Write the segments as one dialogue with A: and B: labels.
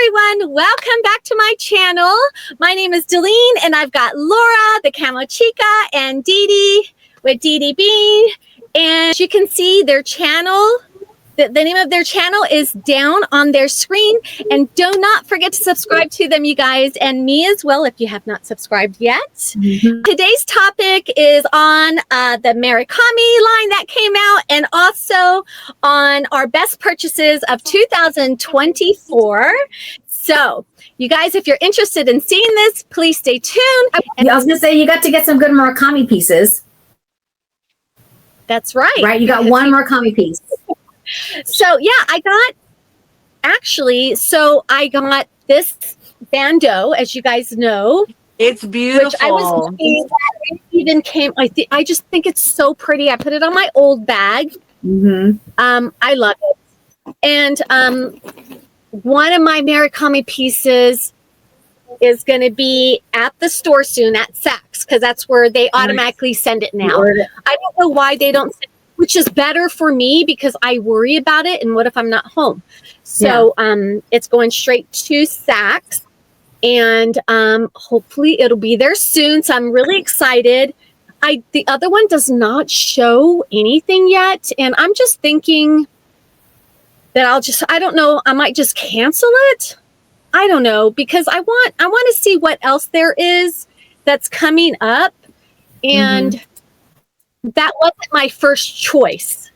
A: everyone. Welcome back to my channel. My name is Deline, and I've got Laura, the Camo Chica, and Dee Dee with Dee Dee Bean. And as you can see, their channel, the name of their channel is down on their screen. And do not forget to subscribe to them, you guys, and me as well if you have not subscribed yet. Today's topic is on the Murakami line that came out, and also on our best purchases of 2024. So, you guys, if you're interested in seeing this, please stay tuned.
B: I was going to say, you got to get some good Murakami pieces.
A: That's right.
B: Right? You got one Murakami piece.
A: So, yeah, I got this Bandeau, as you guys know.
C: It's beautiful.
A: Which I was looking at. It even came, I just think it's so pretty. I put it on my old bag. I love it. And one of my Murakami pieces is going to be at the store soon at Saks, because that's where they automatically send it now. I don't know why they don't send it, which is better for me because I worry about it. And what if I'm not home? So it's going straight to Saks, and hopefully it'll be there soon. So I'm really excited. The other one does not show anything yet. And I'm just thinking that I don't know, I might just cancel it. I don't know, because I want to see what else there is that's coming up. And that wasn't my first choice.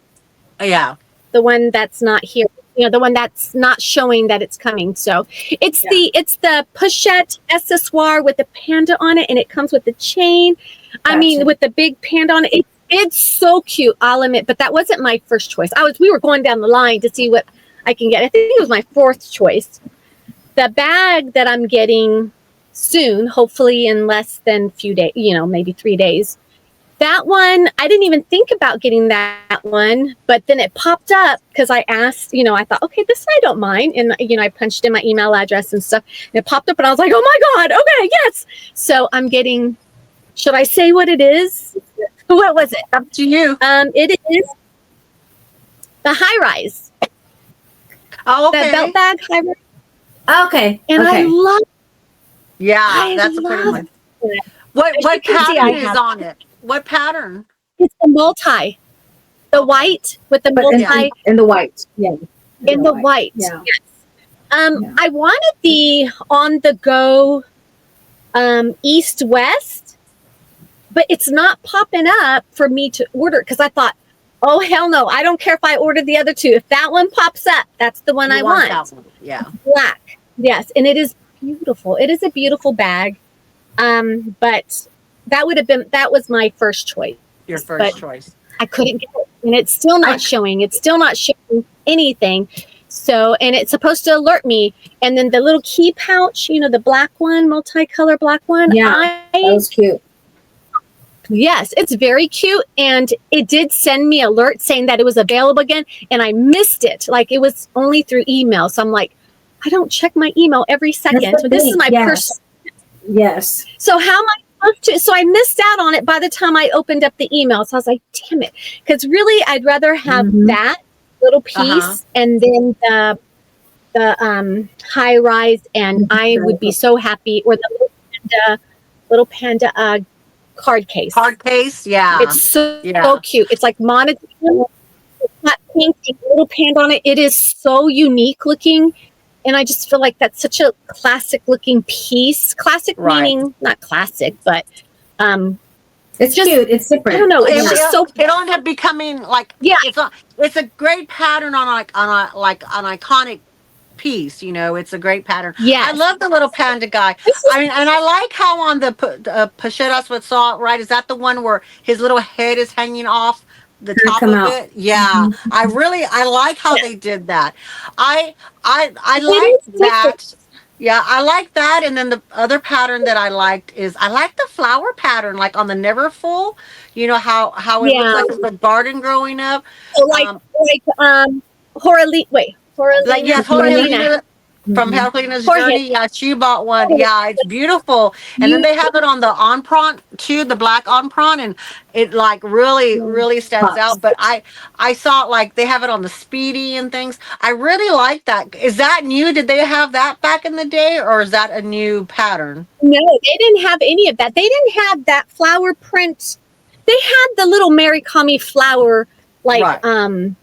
C: Yeah.
A: The one that's not here. You know, the one that's not showing that it's coming. So it's the pochette accessoire with the panda on it, and it comes with the chain. I mean, with the big panda on it. It's so cute, I'll admit, but that wasn't my first choice. We were going down the line to see what I can get. I think it was my fourth choice. The bag that I'm getting soon, hopefully in less than a few days, maybe 3 days. That one, I didn't even think about getting that one, but then it popped up because I asked, I thought, okay, this I don't mind. And, I punched in my email address and stuff, and it popped up, and I was like, oh my God, okay, yes. So I'm getting, should I say what it is? What was it?
C: Up to you.
A: It is the high rise.
C: Oh, okay.
A: The belt bag high rise.
B: Okay.
A: And I love
C: that's a pretty one. What pattern is on it? What pattern?
A: It's the multi. The white with the multi.
B: In the white. Yeah.
A: In the white.
B: Yeah.
A: Yes. I wanted the on the go east west, but it's not popping up for me to order because I thought, oh hell no, I don't care if I order the other two. If that one pops up, that's the one I want.
C: That one. Yeah.
A: Black. Yes, and it is beautiful. It is a beautiful bag. But that was my first choice.
C: Your first choice.
A: I couldn't get it, and it's still not showing. It's still not showing anything. So, and it's supposed to alert me. And then the little key pouch, the black one, multicolor black one.
B: Yeah, that was cute.
A: Yes, it's very cute. And it did send me alert saying that it was available again. And I missed it. Like, it was only through email. So I'm like, I don't check my email every second. So this is my first.
B: Yes.
A: So how am I supposed to? So I missed out on it by the time I opened up the email. So I was like, damn it. Because really, I'd rather have that little piece and then the high rise, and I would be so happy. Or the little panda card case.
C: Card case, yeah.
A: It's so cute. It's like monochrome. It's not pink. It's a little panda on it. It is so unique looking. And I just feel like that's such a classic looking piece. Classic meaning not classic, but
B: it's just cute. It's different.
A: I don't know. It's just so.
C: It'll end up becoming like It's a great pattern on an iconic piece. It's a great pattern.
A: Yeah,
C: I love the little panda guy. And I like how on the pochette with saw, right? Is that the one where his little head is hanging off the top of it? Yeah. I like how they did that. I like that. Yeah, I like that. And then the other pattern that I liked is I like the flower pattern, like on the Neverfull. How it looks like a garden growing up.
A: So Horalina.
C: Horalina. from Helina's
A: Jorge.
C: Journey. Yeah, she bought one. Yeah, it's beautiful. And then they have it on the Emprunt too, the black Emprunt, and it like really stands out. But I saw like they have it on the Speedy and things. I really like that. Is that new? Did they have that back in the day, or is that a new pattern?
A: No, they didn't have any of that. They didn't have that flower print. They had the little Murakami flower, like
C: Right.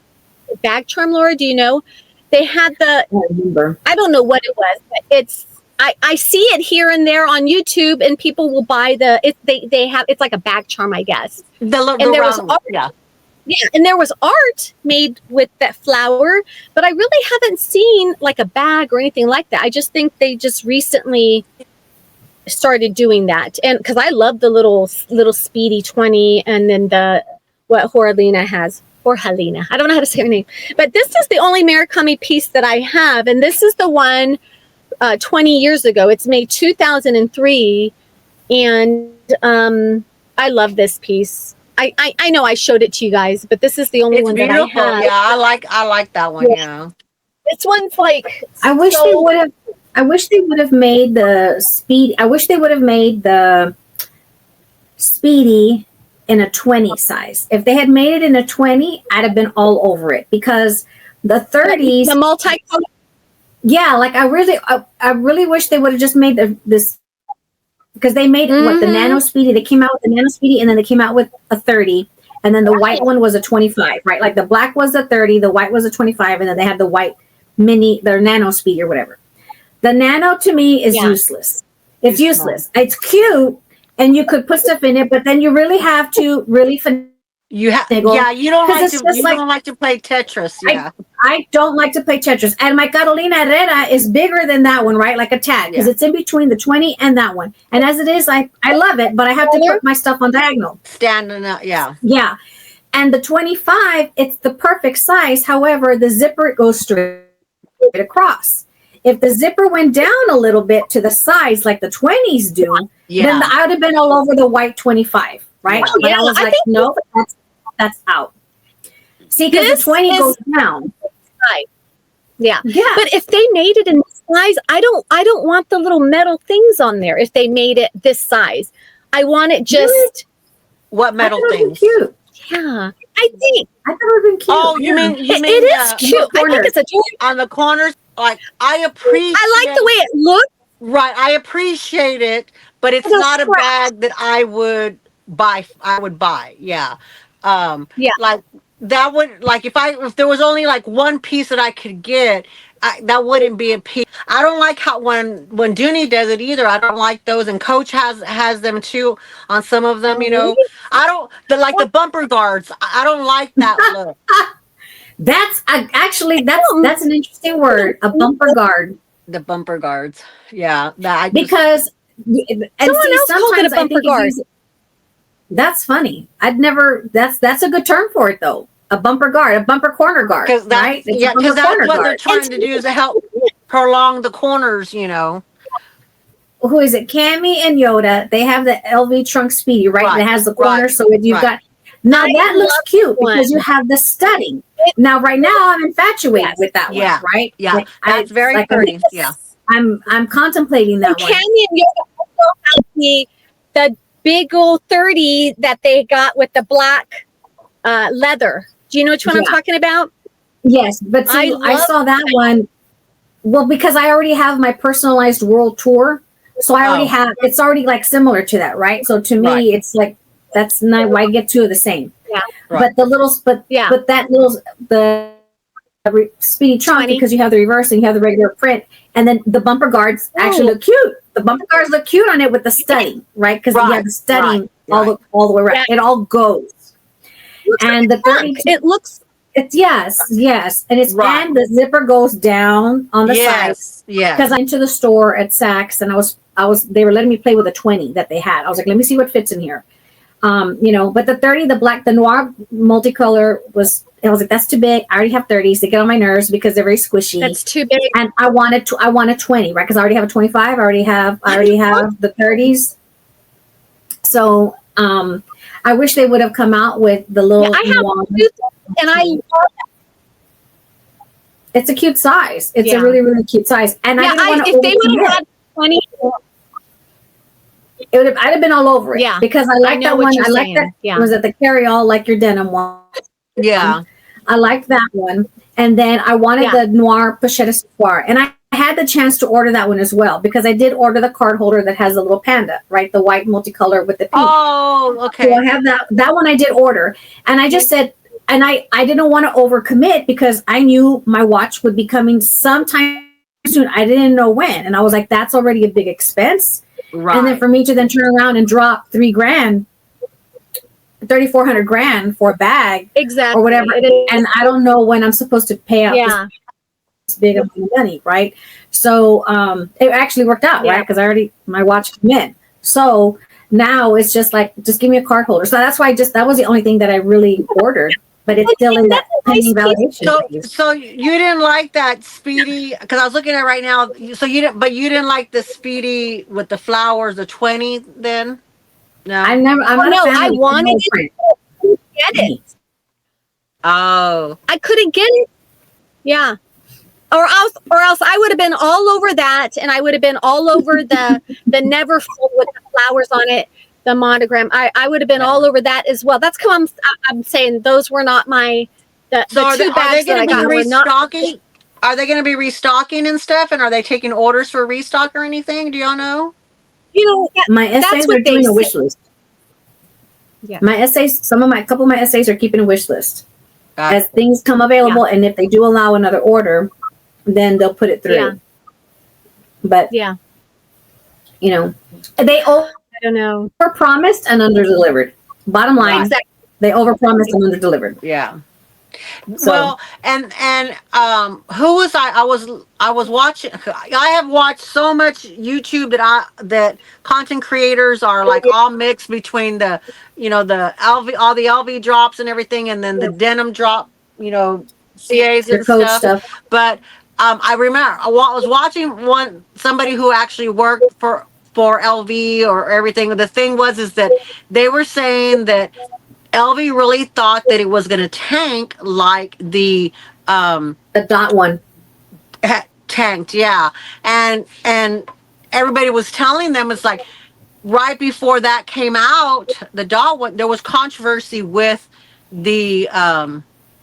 A: bag charm, Laura. Do you know? They had the,
B: I remember.
A: I don't know what it was, but it's, I see it here and there on YouTube, and people will buy they have, it's like a bag charm, I guess.
C: The
A: And there was
C: round,
A: art,
C: yeah.
A: yeah, and there was art made with that flower, but I really haven't seen like a bag or anything like that. I just think they just recently started doing that, and because I love the little Speedy 20, and then the what Jorgelina has. Or Helena. I don't know how to say her name. But this is the only Murakami piece that I have. And this is the one 20 years ago. It's made 2003. And I love this piece. I know I showed it to you guys, but this is the only one
C: Beautiful.
A: that I have.
C: Yeah, I like that one. Yeah.
A: This one's like
B: I wish they would have. I wish they would have made the Speed. I wish they would have made the Speedy in a 20 size. If they had made it in a 20, I'd have been all over it, because the 30s,
A: the multi-color.
B: yeah, like I really wish they would have just made this, because they made what, the Nano Speedy. They came out with the Nano Speedy, and then they came out with a 30, and then the white one was a 25, right? Like the black was a 30, the white was a 25, and then they had the white mini, their Nano Speedy or whatever. The Nano to me is useless. It's useless. It's cute, and you could put stuff in it, but then you really have to really
C: You have, yeah. You don't like to. You don't like to play Tetris. Yeah.
B: I don't like to play Tetris, and my Carolina Herrera is bigger than that one, right? Like a tad, because it's in between the 20 and that one. And as it is, I love it, but I have to put my stuff on diagonal.
C: Standing up, yeah.
B: Yeah, and the 25, it's the perfect size. However, the zipper goes straight across. If the zipper went down a little bit to the sides like the 20s do, then I would have been all over the white 25, right?
A: Oh,
B: but I was like, no, that's out. See, because the 20 goes down.
A: Yeah. But if they made it in this size, I don't want the little metal things on there. If they made it this size, I want it just.
C: What metal things?
B: Cute.
A: Yeah, I think.
B: I thought it would be cute.
C: Oh, you mean
A: it is cute. I think it's a joy.
C: On the corners. Like I appreciate.
A: I like the way it looks.
C: Right, I appreciate it, but it's not a bag that I would buy. Yeah. Like that would, like if there was only like one piece that I could get, that wouldn't be a piece. I don't like how when Dooney does it either. I don't like those, and Coach has them too on some of them. You know, I don't the bumper guards. I don't like that look.
B: That's actually that's an interesting word, a bumper guard.
C: The bumper guards, yeah.
B: Because and
A: someone else called it a bumper guard.
B: That's funny. I'd never. That's a good term for it though. A bumper guard, a bumper corner guard, right?
C: Yeah, because that's what they're trying to do is to help prolong the corners. You know.
B: Who is it? Cammy and Yoda. They have the LV trunk Speedy, right? It has the corner, so you've got. Now that looks cute because you have the studding. Now, right now, I'm infatuated with that one, right?
C: Yeah, like, that's very pretty. Yeah,
B: I'm contemplating that one.
A: Cammy and Yoda also have the big old 30 that they got with the black leather. Do you know which one I'm talking about?
B: Yes, but see, I saw that one. Well, because I already have my personalized world tour, so I already have. It's already like similar to that, right? So to me, it's like. That's not why I get two of the same. Yeah. But the little, but that little, the Speedy trunk, because you have the reverse and you have the regular print, and then the bumper guards actually look cute. The bumper guards look cute on it with the studding, right? Because you have the studding all the way around. It all goes. And the 32,
A: it looks.
B: It's yes, and it's and the zipper goes down on the sides.
C: Yeah.
B: Because I went to the store at Saks and I was they were letting me play with a 20 that they had. I was like, let me see what fits in here. But the 30, the noir multicolor I was like, that's too big. I already have 30s. They get on my nerves because they're very squishy.
A: That's too big.
B: And I want a 20, right? Because I already have a 25. I already have the 30s. So, I wish they would have come out with the little.
A: I have, and I love
B: It's a cute size. It's a really, really cute size. And I didn't want to
A: if they would have had 20,
B: I'd have been all over it.
A: Yeah.
B: Because I like that one. I like that.
A: Yeah.
B: Was it the carry-all, like your denim one?
C: Yeah.
B: I liked that one. And then I wanted the noir pochette soir. And I had the chance to order that one as well, because I did order the card holder that has a little panda, right? The white multicolor with the pink.
C: Oh, okay.
B: So I have that one I did order. And I just said, and I didn't want to overcommit because I knew my watch would be coming sometime soon. I didn't know when. And I was like, that's already a big expense.
C: Right.
B: And then for me to then turn around and drop $3,000, 3,400 grand for a bag,
A: exactly,
B: or whatever, and I don't know when I'm supposed to pay out this big amount of money, right? So it actually worked out, right? Because my watch came in. So now it's just like, just give me a card holder. So that's why that was the only thing that I really ordered, but it's still in that pending validation.
C: So you didn't like that Speedy, because I was looking at it right now. So you didn't like the Speedy with the flowers, the 20 then? No,
B: I'm not a fan.
A: I wanted it. Get it.
C: Oh,
A: I couldn't get it. Yeah. Or else I would have been all over that, and I would have been all over the never full with the flowers on it, the monogram. I would have been all over that as well. That's come. I'm saying those were not my the two bags that I got were not.
C: Are they going to be restocking and stuff? And are they taking orders for restock or anything? Do y'all know?
A: You know,
B: my essays are doing a wish list.
A: Yeah.
B: My essays, a couple of my essays are keeping a wish list. As things come available, and if they do allow another order, then they'll put it through.
A: Yeah.
B: But
A: yeah,
B: you know, they
A: I don't know.
B: Overpromised and underdelivered. Bottom line, exactly. They overpromised and underdelivered.
C: Yeah. So, well, and who was I was watching. I have watched so much YouTube that content creators are like all mixed between the the LV, all the LV drops and everything, and then the denim drop, CAs and stuff. But I remember I was watching somebody who actually worked for LV or everything. The thing is that they were saying that LV really thought that it was going to tank like the
B: dot one
C: tanked, yeah, and everybody was telling them it's like right before that came out, the dot one, there was controversy with the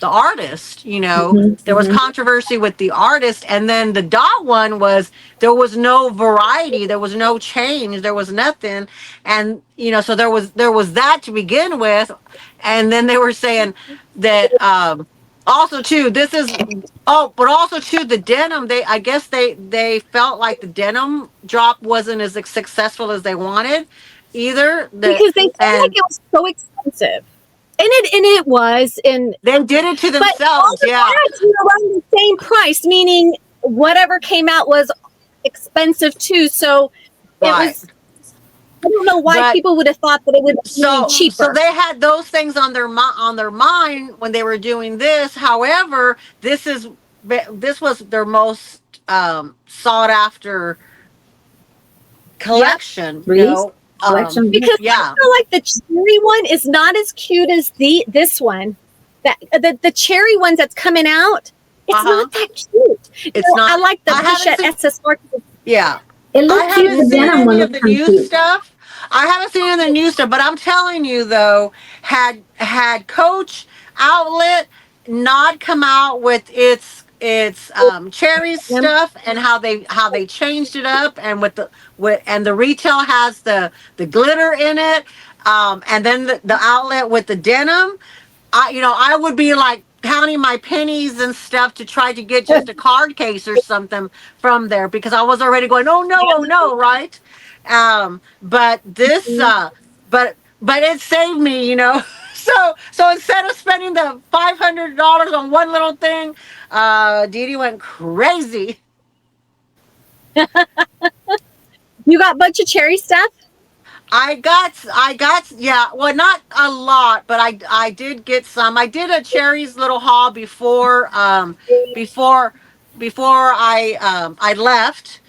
C: artist, there was controversy with the artist, and then the dot one there was no variety, there was no change, there was nothing, and so there was that to begin with, and then they were saying that also too but also too the denim, I guess they felt like the denim drop wasn't as successful as they wanted either,
A: because they felt like it was so expensive. And it was, and
C: they did it to themselves.
A: But all the bags were around the same price, meaning whatever came out was expensive too. So it was. I don't know why people would have thought that it would be cheaper.
C: So they had those things on their mind when they were doing this. However, this was their most sought after collection.
B: Collection.
A: Because I feel like the cherry one is not as cute as this one. The cherry ones that's coming out, it's not that cute.
C: It's not.
A: I like the Pochette SSR.
C: Yeah.
B: It looks cute. The denim one looks
C: cute. Stuff. I haven't seen any of the new stuff, but I'm telling you though, had Coach Outlet not come out with its cherry stuff and how they changed it up, and and the retail has the glitter in it, and then the outlet with the denim, I would be like counting my pennies and stuff to try to get just a card case or something from there, because I was already going, oh no, right? But this but it saved me, So instead of spending the $500 on one little thing, Dee Dee went crazy.
A: You got a bunch of cherry stuff?
C: I got, yeah, well, not a lot, but I did get some. I did a cherries little haul before I left.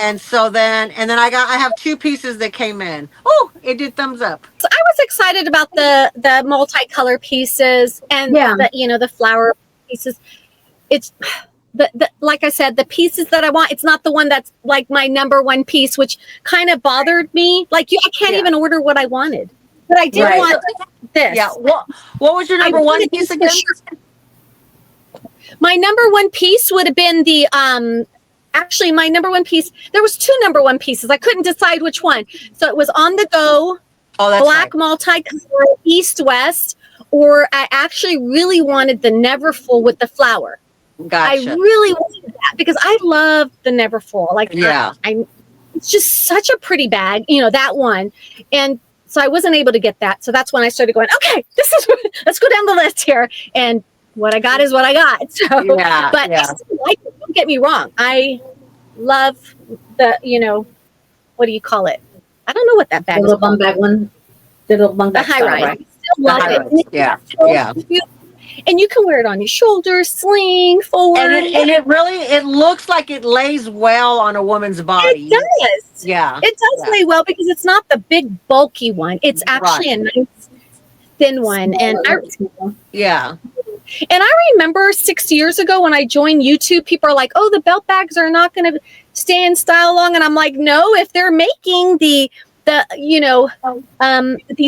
C: And so then I have 2 pieces that came in. Oh, it did thumbs up.
A: So I was excited about the multicolor pieces and the flower pieces. it's the like I said, the pieces that I want, it's not the one that's like my number one piece, which kind of bothered me. Like I can't even order what I wanted, but I did want this.
C: Yeah. What was your number one piece again?
A: My number one piece would have been the actually my number one piece. There was two number one pieces. I couldn't decide which one. So it was on the go, black multi-color, East West, or I actually really wanted the Neverfull with the flower.
C: Gotcha.
A: I really wanted that because I love the Neverfull. Like, it's just such a pretty bag, that one. And so I wasn't able to get that. So that's when I started going, okay, let's go down the list here. And what I got is what I got. So, but I still like it. Don't get me wrong. I love the, what do you call it? I don't know what that bag is.
B: The little bum bag one. The little bum bag.
A: The high rise.
B: Right?
A: I still love it.
C: Yeah.
A: And you can wear it on your shoulders, sling forward.
C: And it looks like it lays well on a woman's body.
A: It does.
C: Yeah.
A: It does lay well because it's not the big bulky one. It's actually a nice thin one. And I remember 6 years ago when I joined YouTube, people are like, oh, the belt bags are not going to stay in style long. And I'm like, no, if they're making these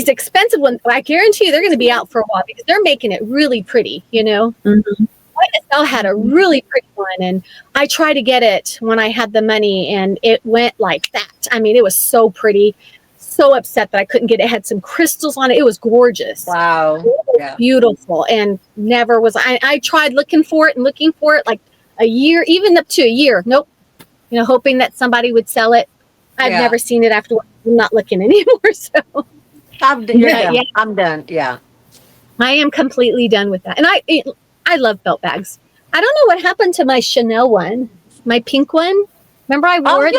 A: expensive ones, I guarantee you they're going to be out for a while because they're making it really pretty,
B: Mm-hmm.
A: YSL had a really pretty one, and I tried to get it when I had the money, and it went like that. I mean, it was so pretty. So upset that I couldn't get it. It had some crystals on it. It was gorgeous.
C: Wow.
A: Beautiful. And never was. I tried looking for it like a year, even up to a year. Nope. Hoping that somebody would sell it. I've never seen it afterwards. I'm not looking anymore. So
C: I'm done. Yeah.
A: I am completely done with that. And I love belt bags. I don't know what happened to my Chanel one, my pink one. Remember I wore it?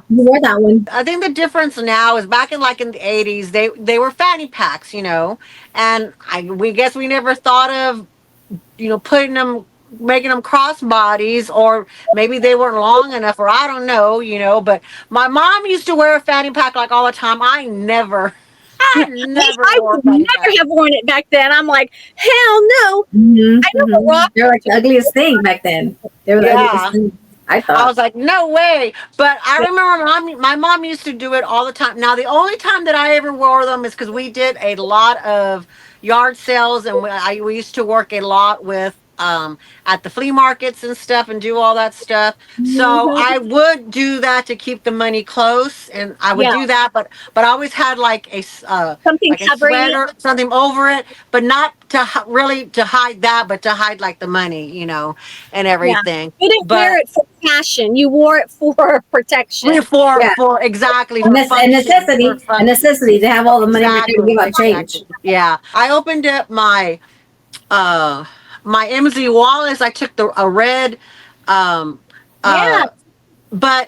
B: You wore that one.
C: I think the difference now is back in the 80s, they were fanny packs, and we guess we never thought of, making them cross bodies, or maybe they weren't long enough, or I don't know, but my mom used to wear a fanny pack like all the time. I would never
A: have worn it back then. I'm like, hell no.
B: They're like the ugliest thing back then. They were the ugliest thing. I
C: was like, no way. But I remember my mom used to do it all the time. Now, the only time that I ever wore them is because we did a lot of yard sales, and we used to work a lot with at the flea markets and stuff and do all that stuff. So I would do that to keep the money close, and I would do that, but I always had like a
A: something
C: like a sweater, something over it, but not really to hide that, but to hide like the money, and everything.
A: You didn't wear it for fashion. You wore it for protection.
C: For exactly.
B: A necessity to have all the money to give out change.
C: Yeah. I opened up my my MZ Wallace. I took a red, but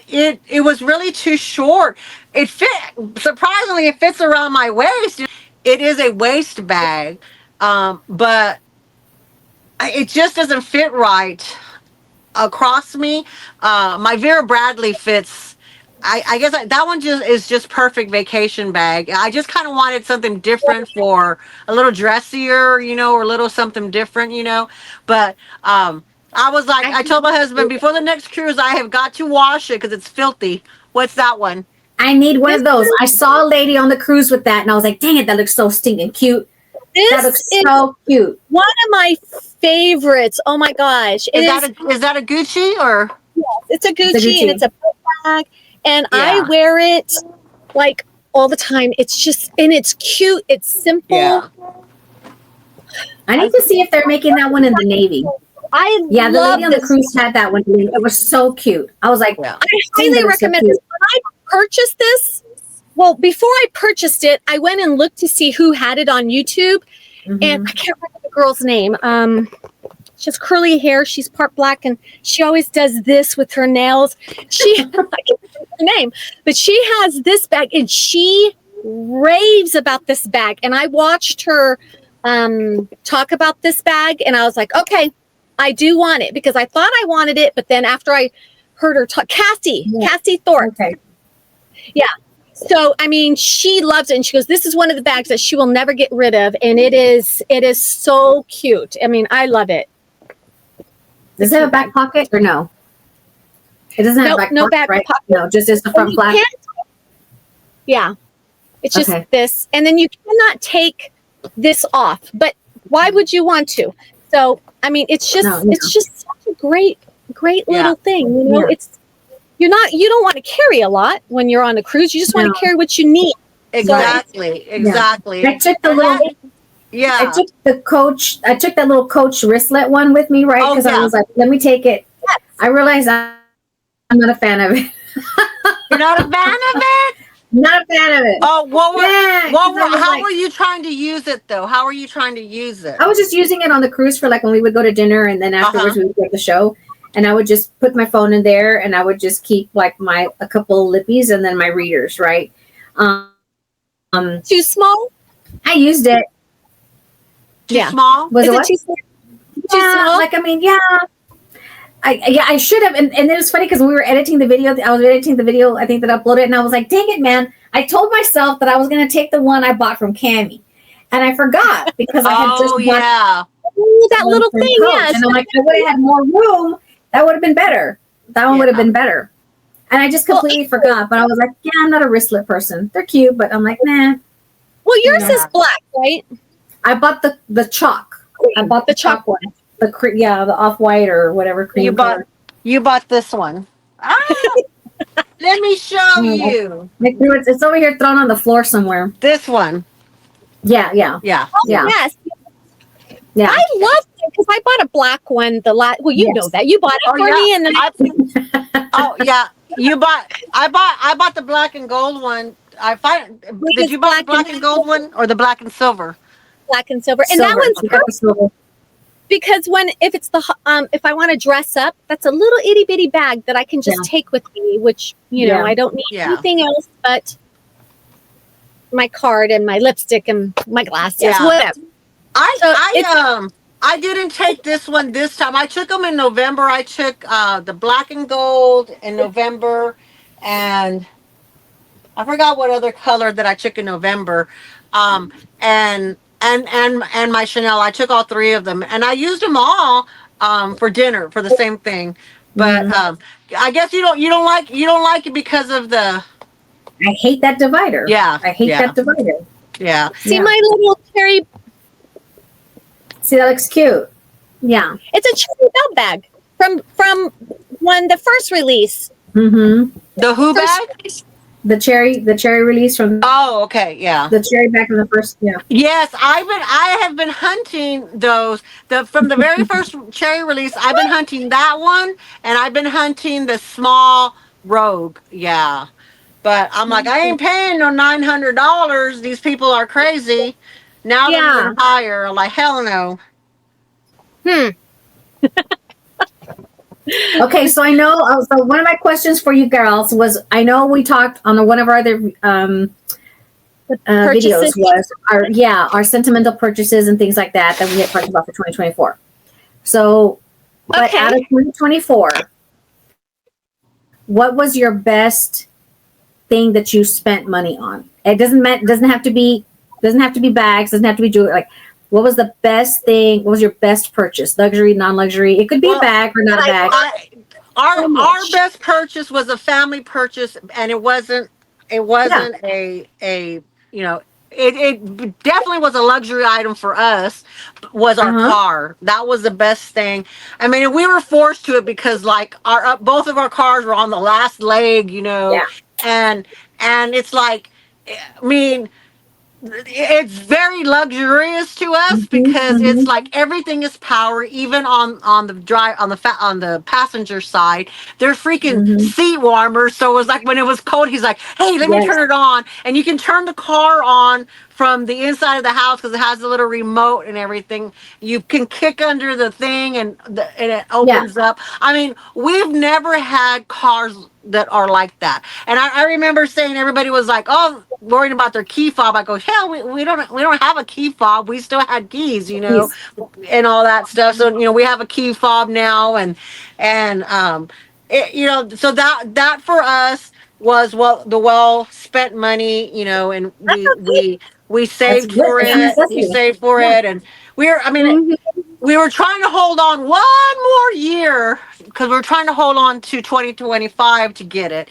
C: it was really too short. It surprisingly, it fits around my waist. It is a waist bag, but it just doesn't fit right across me. My Vera Bradley fits. I guess that one is just perfect vacation bag. I just kind of wanted something different, for a little dressier, or a little something different, But I was like, I told my husband, before the next cruise, I have got to wash it because it's filthy. What's that one?
B: I need one of those. I saw a lady on the cruise with that, and I was like, dang it, that looks so stinking cute. That looks so cute.
A: One of my favorites. Oh my gosh.
C: Is that a Gucci or?
A: Yes, it's a Gucci, and it's a bag. And I wear it like all the time. It's just, and it's cute. It's simple.
C: Yeah.
B: I need to see if they're making that one in the Navy.
A: The
B: lady on the cruise had that one. It was so cute. I was like,
A: I highly recommend this. When I purchased this, before I purchased it, I went and looked to see who had it on YouTube, and I can't remember the girl's name. She has curly hair. She's part black, and she always does this with her nails. I can't remember her name, but she has this bag, and she raves about this bag. And I watched her talk about this bag, and I was like, okay, I do want it, because I thought I wanted it, but then after I heard her talk, Cassie Thorpe.
B: Okay.
A: Yeah. So, I mean, she loves it, and she goes, this is one of the bags that she will never get rid of, and it is so cute. I mean, I love it.
B: Does it have a back pocket or no? It doesn't have back
A: no
B: pocket,
A: back
B: right?
A: pocket.
B: No, just the front flap.
A: Yeah, it's just this, and then you cannot take this off. But why would you want to? So I mean, it's just such a great little thing. You know, it's you don't want to carry a lot when you're on a cruise. You just want to carry what you need.
C: Exactly.
A: So,
C: exactly.
B: I took the little. I took the Coach. I took that little Coach wristlet one with me, right? Because I was like, let me take it. Yes. I realized I'm not a fan of it.
C: You're not a fan of it?
B: Not a fan of it.
C: Oh, how were you trying to use it though? How are you trying to use it?
B: I was just using it on the cruise for like when we would go to dinner, and then afterwards we would get the show, and I would just put my phone in there, and I would just keep like a couple lippies and then my readers, right?
A: Too small?
B: I used it.
C: Too small?
B: Was
A: it
B: what?
A: Too small?
B: Like, I mean, I should have. And it was funny because when we were editing the video, I was editing the video, I think that I uploaded, and I was like, dang it, man. I told myself that I was going to take the one I bought from Cami. And I forgot because I had just bought
A: that little thing.
B: Yeah. And I'm like, I would have had more room. That would have been better. That one would have been better. And I just completely forgot. But I was like, yeah, I'm not a wristlet person. They're cute, but I'm like, nah.
A: Well, yours is black, right?
B: I bought the chalk. I bought the chalk one. The off-white or whatever cream
C: you bought this one. Let me show you.
B: It's over here thrown on the floor somewhere.
C: This one.
B: Yeah.
A: Oh, yes. Yeah. I love it because I bought a black one. You know that you bought it for me, and then
C: I bought the black and gold one. Did you buy the black and gold one or the black and silver?
A: Black and silver, and that one's perfect because if I want to dress up, that's a little itty bitty bag that I can just take with me, which know I don't need anything else but my card and my lipstick and my glasses, whatever.
C: I didn't take this one this time. I took them in November. I took the black and gold in November, and I forgot what other color that I took in November. And my Chanel. I took all three of them, and I used them all for dinner for the same thing. But I guess you don't like it because of the.
B: I hate that divider.
C: Yeah,
B: I hate that divider.
C: Yeah.
A: See my little cherry.
B: See, that looks cute. Yeah.
A: It's a cherry belt bag from when the first release.
B: Mm-hmm.
C: The who bag?
B: The cherry release from.
C: Oh, okay, yeah.
B: The cherry bag from the first. Yeah.
C: Yes, I have been hunting those. From the very first cherry release. I've been hunting that one, and I've been hunting the small Rogue. Yeah. But I'm like, I ain't paying no $900. These people are crazy. Now they're even higher. I'm like, hell no.
B: Okay, so I know. So one of my questions for you girls was, I know we talked on one of our other videos was our sentimental purchases and things like that we had talked about for 2024. So, but out of 2024, what was your best thing that you spent money on? It doesn't have to be bags, doesn't have to be jewelry. Like, what was the best thing? What was your best purchase? Luxury, non-luxury? It could be a bag or not a bag.
C: Our best purchase was a family purchase, and it wasn't a it definitely was a luxury item for us. Was our car. That was the best thing. I mean, we were forced to it because like both of our cars were on the last leg, and it's like, I mean, it's very luxurious to us because it's like everything is power, even on the passenger side. They're freaking seat warmers. So it was like when it was cold, he's like, hey, let me turn it on. And you can turn the car on from the inside of the house because it has a little remote and everything. You can kick under the thing and it opens up. I mean, we've never had cars that are like that. And I remember saying, everybody was like, oh, worrying about their key fob. I go, hell, we don't have a key fob. We still had keys, and all that stuff. So, we have a key fob now, and so that for us was the well spent money, and we saved for it. We saved for it, and we were trying to hold on one more year because we're trying to hold on to 2025 to get it.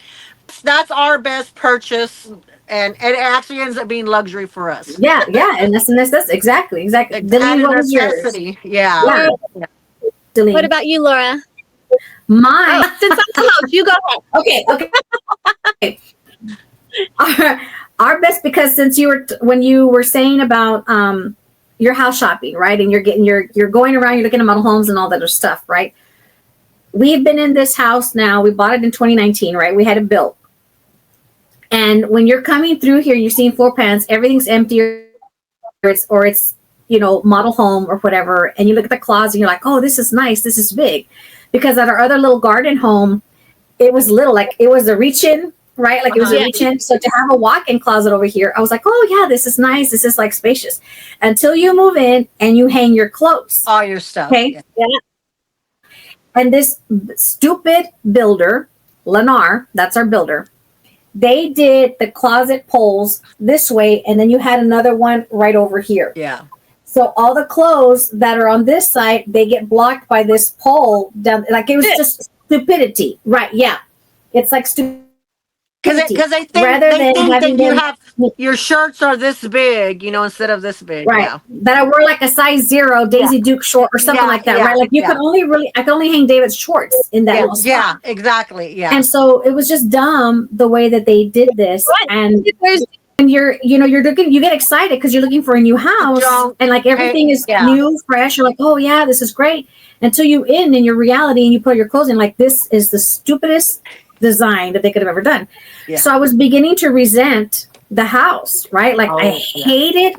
C: That's our best purchase, and it actually ends up being luxury for us.
B: Yeah, and that's exactly. Delene, what was yours?
C: Yeah.
B: Delene.
A: What about you, Laura?
B: Mine.
A: Since I'm the host, you go ahead.
B: Okay. Our best, because since when you were saying about your house shopping, right, and you're going around, you're looking at model homes and all that other stuff, right? We've been in this house now. We bought it in 2019, right? We had it built. And when you're coming through here, you're seeing floor plans, everything's empty, or it's model home or whatever, and you look at the closet and you're like, oh, this is nice, this is big. Because at our other little garden home, it was little, like it was a reach-in, right? Like it was a reach-in. So to have a walk-in closet over here, I was like, oh yeah, this is nice, this is like spacious. Until you move in and you hang your clothes.
C: All your stuff.
B: Okay. Yeah. And this stupid builder, Lennar, that's our builder, they did the closet poles this way, and then you had another one right over here.
C: Yeah.
B: So all the clothes that are on this side, they get blocked by this pole down. Like it was just stupidity, right? Yeah, it's like stupidity.
C: Because they think that you have your shirts are this big, instead of this big.
B: Right.
C: Yeah.
B: That I wear like a size 0 Daisy Duke short or something like that, right? Like I could only hang David's shorts in that little spot.
C: Yeah, exactly. Yeah.
B: And so it was just dumb the way that they did this. And you're looking, you get excited because you're looking for a new house, and like everything is new, fresh. You're like, oh yeah, this is great. Until you in your reality and you put your clothes in, like this is the stupidest design that they could have ever done. Yeah. So I was beginning to resent the house, right? Like I hated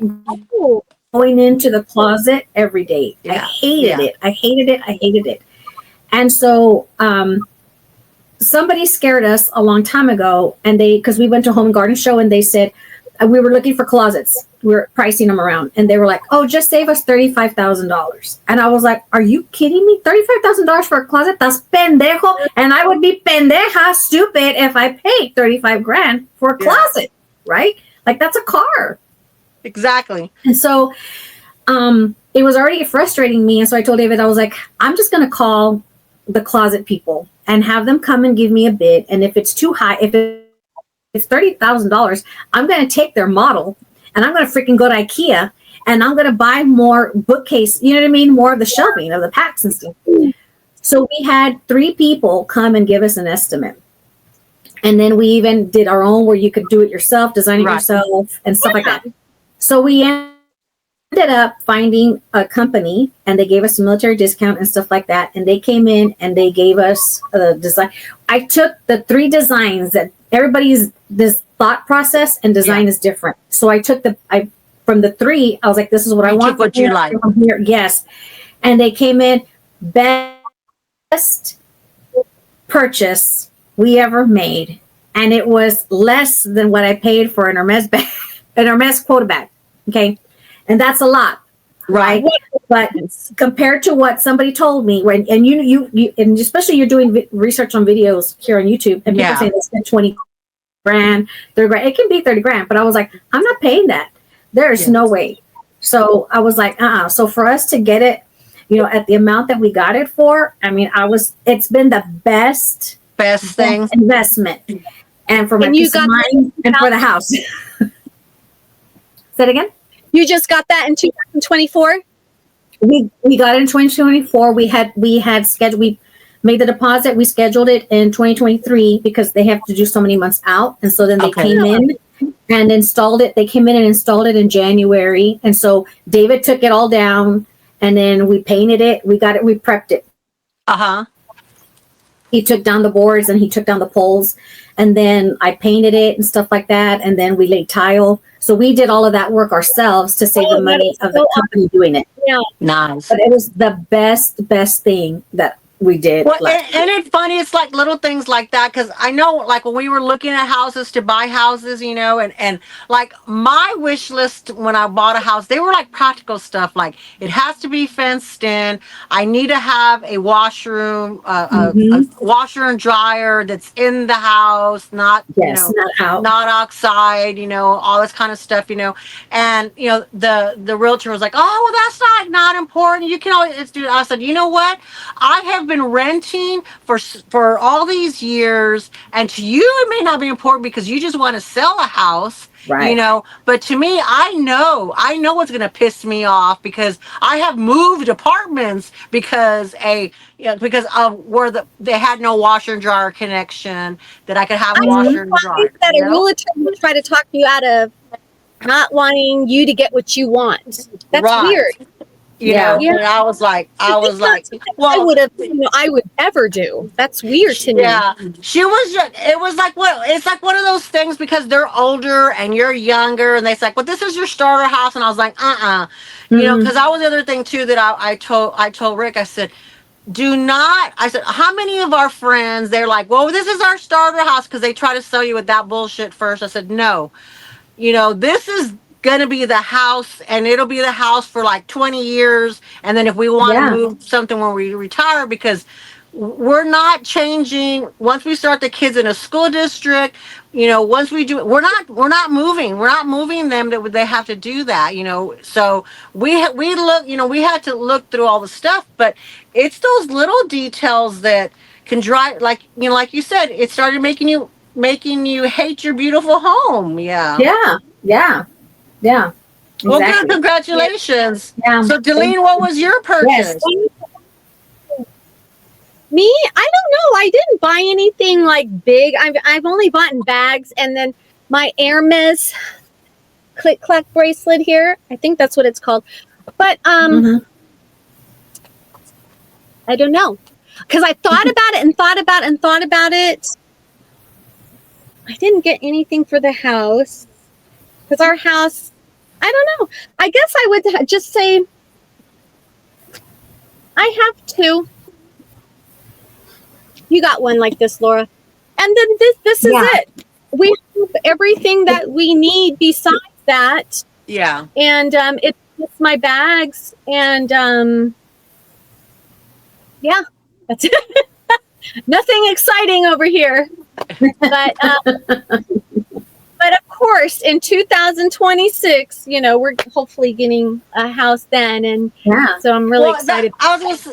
B: going into the closet every day. I hated it. And so somebody scared us a long time ago, and because we went to Home and Garden Show, and they said we were looking for closets. We were pricing them around, and they were like, oh, just save us $35,000. And I was like, are you kidding me? $35,000 for a closet? That's pendejo. And I would be pendeja, stupid, if I paid 35 grand for a closet, right? Like that's a car.
C: Exactly.
B: And so it was already frustrating me. And so I told David, I was like, I'm just going to call the closet people and have them come and give me a bid. And if it's too high, if it's $30,000, I'm going to take their model and I'm going to freaking go to IKEA and I'm going to buy more bookcase, you know what I mean? More of the shelving of the packs and stuff. So we had 3 people come and give us an estimate. And then we even did our own where you could do it yourself, design it yourself and stuff like that. So we ended up finding a company, and they gave us a military discount and stuff like that. And they came in and they gave us a design. I took the 3 designs that this thought process and design is different. So I took from the 3, I was like, this is what I want.
C: What you like.
B: Here. Yes. And they came in, best purchase we ever made. And it was less than what I paid for an Hermes bag, an Hermes quota bag. Okay. And that's a lot. Right. But compared to what somebody told me, and you and especially you're doing research on videos here on YouTube, and people say they spend 20 grand, 30 grand. It can be 30 grand, but I was like, I'm not paying that. There's no way. So I was like, So for us to get it, at the amount that we got it for, I mean, it's been the best thing investment, and for my peace of mind and for the house. Say it again.
A: You just got that in 2024?
B: We got it in 2024. We had scheduled. We made the deposit. We scheduled it in 2023 because they have to do so many months out, and so then they came in and installed it. They came in and installed it in January, and so David took it all down, and then we painted it. We got it. We prepped it. He took down the boards and he took down the poles, and then I painted it and stuff like that, and then we laid tile. So we did all of that work ourselves to save the money of the company doing it.
A: Yeah.
C: Nice.
B: But it was the best thing that we did.
C: Well, and it's funny. It's like little things like that because I know, like when we were looking at houses to buy houses, and like my wish list when I bought a house, they were like practical stuff. Like it has to be fenced in. I need to have a washroom, a washer and dryer that's in the house, not
B: yes, not out,
C: not outside. All this kind of stuff. And the realtor was like, "Oh, well, that's not important. You can always do." I said, "You know what? I have been renting for all these years, and to you it may not be important because you just want to sell a house,
B: right?
C: But to me, I know what's going to piss me off because I have moved apartments because of where they had no washer and dryer connection that I could have
A: I'm
C: washer and
A: surprised
C: dryer.
A: that a realtor would try to talk you out of not wanting you to get what you want. That's
C: Right.
A: weird.
B: Yeah.
C: And I was like,
A: It's not something I
C: well,
A: would have, I would ever do. That's weird to me.
C: yeah, she was just, it was like, it's like one of those things because they're older and you're younger and they say, well, this is your starter house. And I was like, because that was the other thing too that I told Rick, I said, I said, how many of our friends, they're like, well, this is our starter house because they try to sell you with that bullshit first. I said, no, this is going to be the house and it'll be the house for like 20 years. And then if we want to move something when we retire, because we're not changing once we start the kids in a school district, once we do, we're not moving them that they have to do that, so we had to look through all the stuff, but it's those little details that can drive, like you said, it started making you hate your beautiful home. Yeah.
B: Yeah.
C: Well, good. Congratulations.
B: Yeah.
C: So, Delene, what was your purchase?
B: Yes.
A: Me? I don't know. I didn't buy anything like big. I've only bought in bags, and then my Hermes click clack bracelet here. I think that's what it's called. But I don't know. Because I thought about it and thought about it and thought about it. I didn't get anything for the house. Because our house, I don't know. I guess I would just say I have two. You got one like this, Laura. And then this is it. We have everything that we need besides that.
C: Yeah.
A: And it's my bags. And yeah, that's it. Nothing exciting over here. But of course, in 2026, we're hopefully getting a house then, and so I'm really excited.
C: I was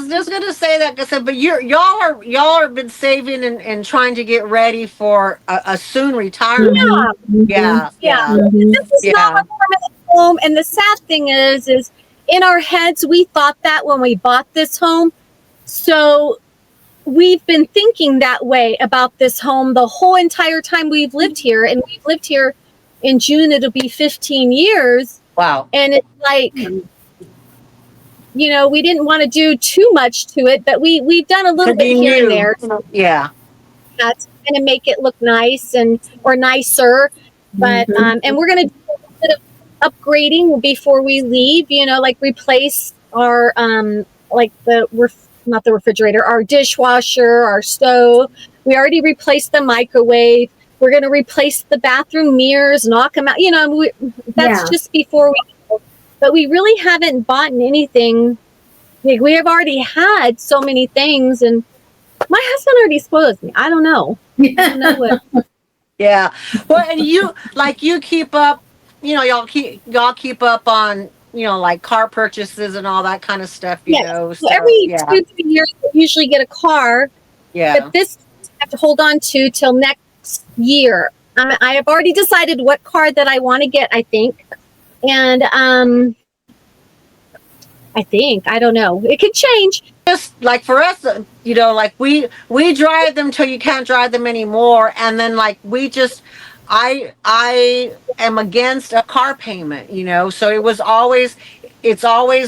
C: just gonna say that, but y'all are been saving and trying to get ready for a soon retirement. Yeah.
A: This is not a permanent home, and the sad thing is in our heads we thought that when we bought this home, so we've been thinking that way about this home the whole entire time we've lived here, and we've lived here in June, it'll be 15 years.
C: Wow.
A: And it's like, we didn't want to do too much to it, but we've done a little bit here and there.
C: Yeah.
A: That's going to make it look nice or nicer. But and we're going to do a little bit of upgrading before we leave, like replace our not the refrigerator, our dishwasher, our stove. We already replaced the microwave. We're going to replace the bathroom mirrors, knock them out. That's just before we go. But we really haven't bought anything. We have already had so many things, and my husband already spoils me. I don't know. I don't know what.
C: Yeah. Well, and you keep up, y'all keep up on, like car purchases and all that kind of stuff,
A: So every 2-3 years, we usually get a car.
C: Yeah.
A: But this I have to hold on to till next year. I have already decided what car that I want to get, I think. And I don't know. It could change.
C: Just like for us, like we drive them till you can't drive them anymore, and then like I am against a car payment, so it's always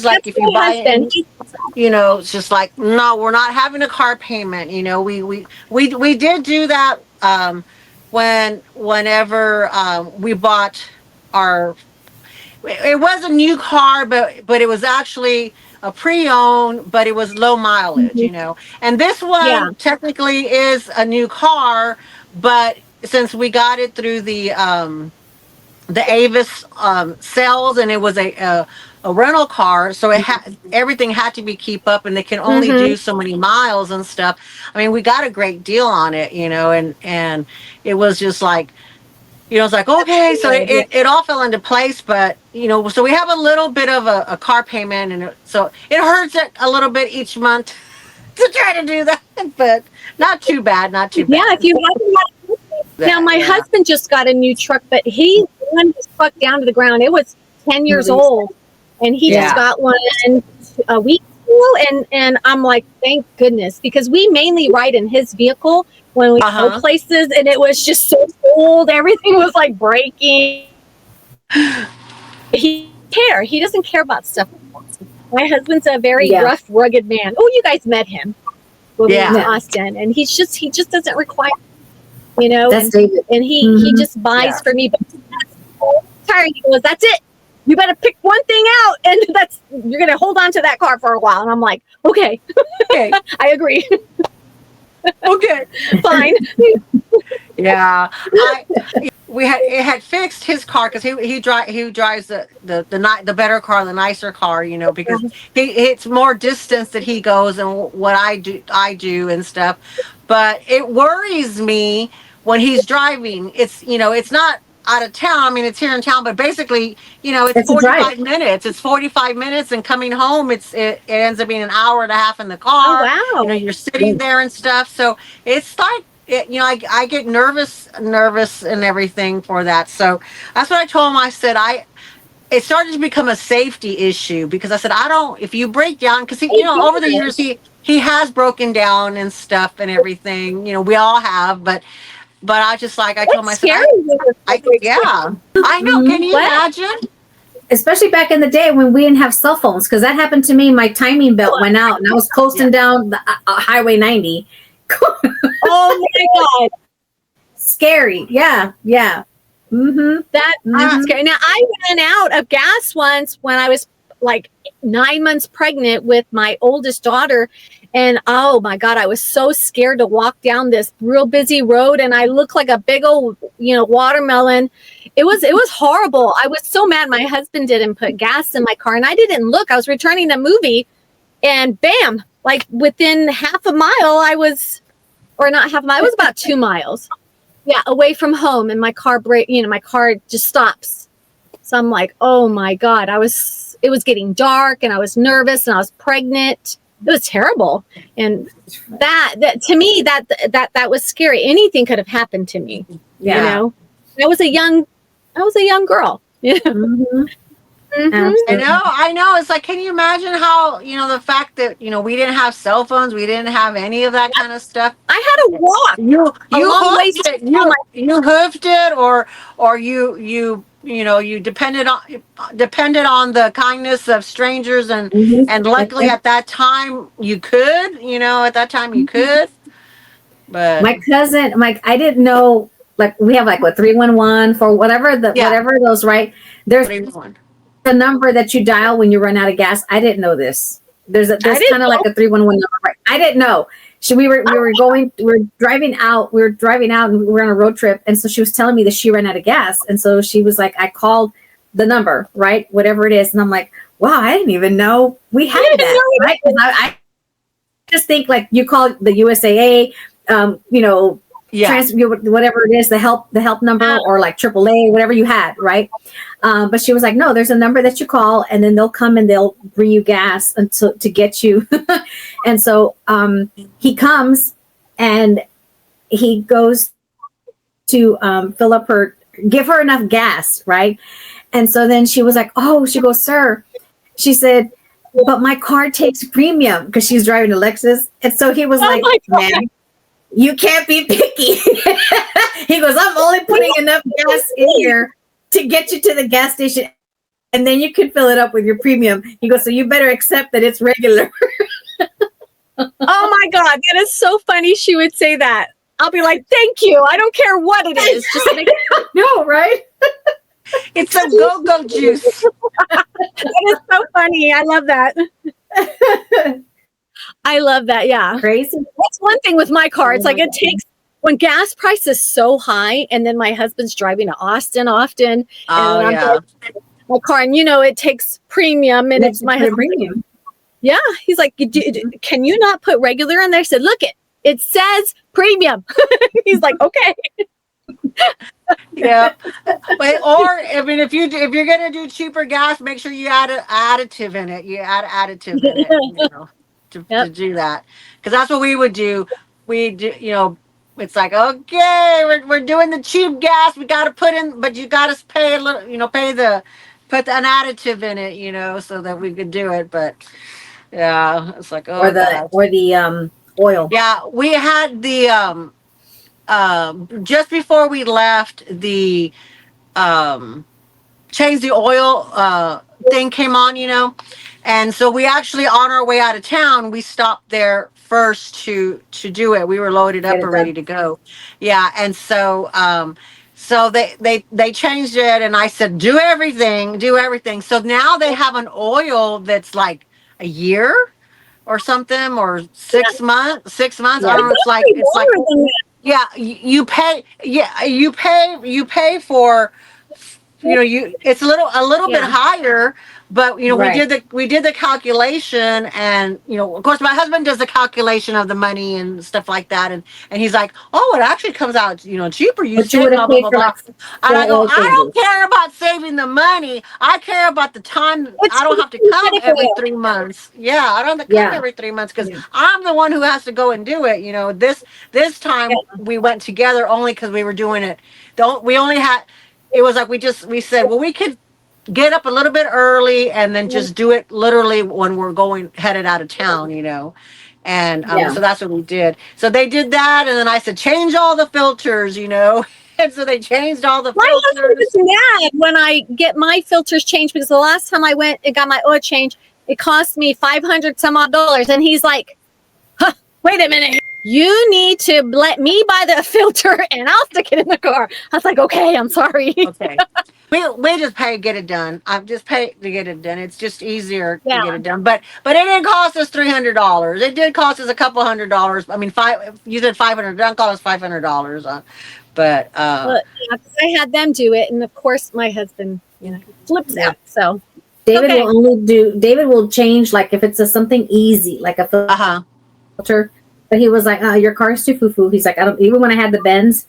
C: like
A: That's
C: if you buy it,
A: husband.
C: it's just like, no, we're not having a car payment. We did do that whenever we bought our it was a new car, but it was actually a pre-owned, but it was low mileage,
A: Mhm.
C: you know. And this
A: Yeah.
C: one technically is a new car, but since we got it through the Avis sales, and it was a rental car, so it had everything had to be keep up, and they can only
A: Mhm.
C: do so many miles and stuff. I mean, we got a great deal on it, you know, and it was just like, you know, it's like,
A: That's
C: okay, so
A: good. Yeah.
C: it all fell into place. But you know, so we have a little bit of a car payment, and so it hurts it a little bit each month to try to do that, but not too bad, not too
A: Yeah, if
C: bad.
A: you haven't had now,
C: That,
A: my
C: yeah.
A: husband just got a new truck, but he run his truck down to the ground. It was 10 years old, and he just
C: Yeah.
A: got one a week ago. And I'm like, thank goodness, because we mainly ride in his vehicle when we go
C: Uh-huh.
A: places, and it was just so old. Everything was like breaking. He care. He doesn't care about stuff. My husband's a very
B: Yeah.
A: rough, rugged man. Oh, you guys met him when we went to
C: Yeah.
A: Austin, and he just doesn't require, you know,
B: That's David.
A: and he just buys
C: Yeah.
A: for me. But that's so tiring. He goes, "That's it. You better pick one thing out, and that's you're gonna hold on to that car for a while." And I'm like, "Okay,
C: Okay.
A: I agree.
C: Okay.
A: Fine."
C: Yeah. We had it had fixed his car because he drives the better car, the nicer car, you know, because it's more distance that he goes and what I do and stuff. But it worries me when he's driving. It's, you know, it's not out of town. I mean, it's here in town, but basically, you know, it's
B: It's a drive.
C: 45 minutes. It's 45 minutes, and coming home, it ends up being an hour and a half in the
A: Oh
C: car. You know,
A: wow.
C: you're sitting there and stuff. So it's like, you know, I get nervous and everything for that. So that's what I told him. I said, it started to become a safety issue because I said, I don't, if you break down, because he, you
A: It
C: know, over the
A: did.
C: years, he has broken down and stuff and everything, you know, we all have, but I just, like, I told him,
A: It's
C: I said,
A: scary when your car breaks down.
C: yeah, I know.
B: Mhm.
C: Can you
A: What?
C: imagine?
B: Especially back in the day when we didn't have cell phones, because that happened to me. My timing belt went out, and I was coasting
C: Yeah.
B: down the Highway 90.
A: Oh my god,
B: Scary. Yeah. Yeah. Mm-hmm.
A: that's scary. Now I ran out of gas once when I was like 9 months pregnant with my oldest daughter, and oh my god, I was so scared to walk down this real busy road, and I looked like a big old, you know, watermelon. It was horrible. I was so mad. My husband didn't put gas in my car, and I didn't look. I was returning the movie, and bam, like within half a mile, I was, or not half a mile, it was about 2 miles. Yeah, away from home, and my car break. You know, my car just stops. So I'm like, oh my god, it was getting dark, and I was nervous, and I was pregnant. It was terrible, and that to me that was scary. Anything could have happened to me. You
B: Yeah.
A: know, I was a young girl. Yeah.
B: Mm-hmm.
A: Mhm.
B: Absolutely.
C: I know. It's like, can you imagine how, you know, the fact that, you know, we didn't have cell phones, we didn't have any of that kind of stuff.
A: I had to walk a
C: You
A: long ways
C: hoofed
A: to
C: it.
A: tell my
C: You hoofed it, or you know, you depended on the kindness of strangers, and luckily at that time you could, you know, at that time you could. But
B: My cousin, I didn't know, like, we have like what 311 for
C: yeah,
B: whatever those, right? There's
C: everyone.
B: a number that you dial when you run out of gas. I didn't know this.
A: I
B: There's
A: didn't
B: kind of like a 311 number, right? I didn't know. So we were driving out, and we were on a road trip, and so she was telling me that she ran out of gas, and so she was like, I called the number, right? Whatever it is, and I'm like, wow, I didn't even know we had that, right? 'Cause I just think like you call the USAA, you know,
C: Yeah.
B: whatever it is, the help number, or like AAA, whatever you had, right? But she was like, no, there's a number that you call, and then they'll come and they'll bring you gas until to get you. And so he comes and he goes to fill up give her enough gas, right? And so then she was like, oh, she goes, sir, she said, but my car takes premium, because she's driving a Lexus. And so he was like, man, you can't be picky. He goes, I'm only putting enough gas in here to get you to the gas station, and then you can fill it up with your premium. He goes, so you better accept that it's regular.
A: Oh my god, that is so funny. She would say that. I'll be like, thank you. I don't care what it is. Just make
B: No, right?
C: It's some go-go juice.
A: It is so funny. I love that. I love that. Yeah.
B: Crazy.
A: That's one thing with my car. It's like it takes when gas price is so high, and then my husband's driving to Austin often, and I'm driving my car, and it takes premium, and it's my husband.
B: Premium.
A: Yeah, he's like, can you not put regular in there? I said, look, it says premium. He's like, okay.
C: Yeah. Or I mean, if you're gonna do cheaper gas, make sure you add an additive in it. You add additive in it, to do that, because that's what we would do. We do, it's like, okay, we're doing the cheap gas. We got to put in, but you got to pay a little, put an additive in it, so that we could do it. But yeah, it's like,
B: or the oil.
C: Yeah, we had the just before we left, the change the oil thing came on, and so we actually, on our way out of town, we stopped there first to do it. We were loaded up and ready to go. Yeah, and so so they changed it, and I said, do everything. So now they have an oil that's like a year or something, or 6 months. 6 months. I don't know. It's like yeah, you pay. Yeah, you pay for. It's a little bit higher, but we did the calculation, and of course my husband does the calculation of the money and stuff like that, and he's like, oh, it actually comes out cheaper. You said blah blah blah blah. And I go, I don't care about saving the money. I care about the time. I don't have to come every 3 months. Yeah, I don't have to come every 3 months, because I'm the one who has to go and do it. This time we went together only because we were doing it. We only had. It was like we said, well, we could get up a little bit early and then just do it literally when we're headed out of town, and so that's what we did. So they did that, and then I said, change all the filters, and so they changed all the filters.
A: My husband is mad when I get my filters changed, because the last time I went and got my oil changed, it cost me $500 some odd, and he's like, huh, wait a minute. You need to let me buy the filter, and I'll stick it in the car. I was like, okay, I'm sorry.
C: Okay. We just pay to get it done. I just pay to get it done. It's just easier to get it done. But it didn't cost us $300. It did cost us a couple $100. I mean, you said $500. It didn't cost us $500. But
A: I had them do it, and of course my husband, flips out. So
B: David will change, like if it's something easy, like a filter. But he was like, your car's too foo-foo. He's like, I don't, even when I had the Benz,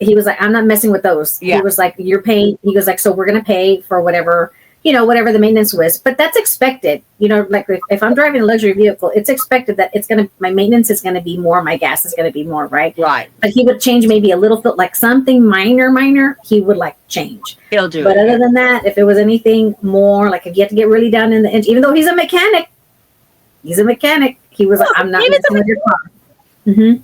B: he was like, I'm not messing with those. Yeah. He was like, you're paying. He goes like, so we're going to pay for whatever the maintenance was. But that's expected. Like if I'm driving a luxury vehicle, it's expected that my maintenance is going to be more. My gas is going to be more, right?
C: Right.
B: But he would change maybe a little, like something minor, he would like change.
C: He'll do it.
B: But other than that, if it was anything more, like if you have to get really down in the engine, even though he's a mechanic, he was like, I'm not messing with your car. Mm-hmm.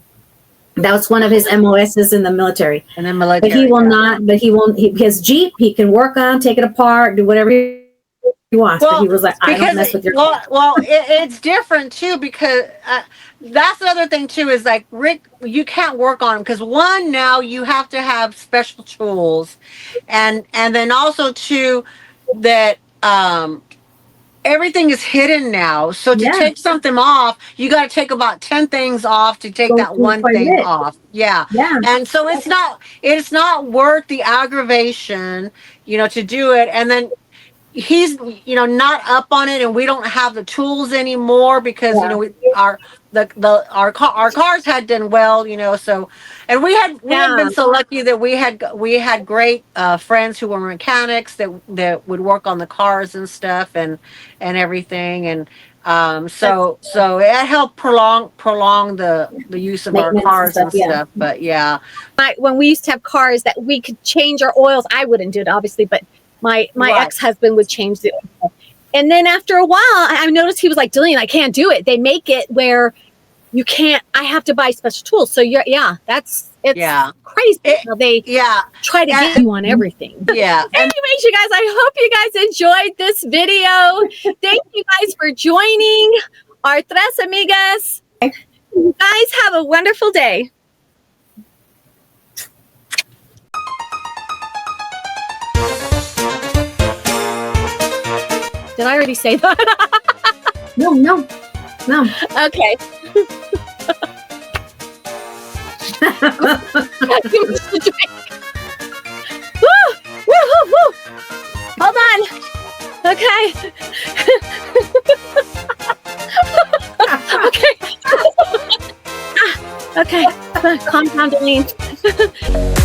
B: That was one of his MOSs in the military.
C: And then military.
B: But he will not. But he won't. His Jeep, he can work on, take it apart, do whatever he wants. Well, but he was like, I don't mess with your car.
C: Well, it's different too, because that's the other thing too. Is like, Rick, you can't work on him because now you have to have special tools, and then also too that everything is hidden now. So to take something off, you got to take about 10 things off to take that one thing off. Yeah. And so it's not worth the aggravation, to do it. And then he's, not up on it, and we don't have the tools anymore because, our cars had done well, so, and we had been so lucky that we had great friends who were mechanics that would work on the cars and stuff and everything, and so it helped prolong the use of our cars and stuff. But
A: when we used to have cars that we could change our oils, I wouldn't do it obviously, but my ex-husband would change the oil. And then after a while, I noticed he was like, Dillian, I can't do it. They make it where you can't, I have to buy special tools. So it's crazy how they try to get you on everything.
C: Yeah.
A: Anyways, you guys, I hope you guys enjoyed this video. Thank you guys for joining our Tres Amigas. You guys have a wonderful day. Did I already say that?
B: No.
A: Okay. Give me just a drink. Woo! Woo! Woo! Woo! Hold on. Okay. Okay. Okay. Calm down, Delene.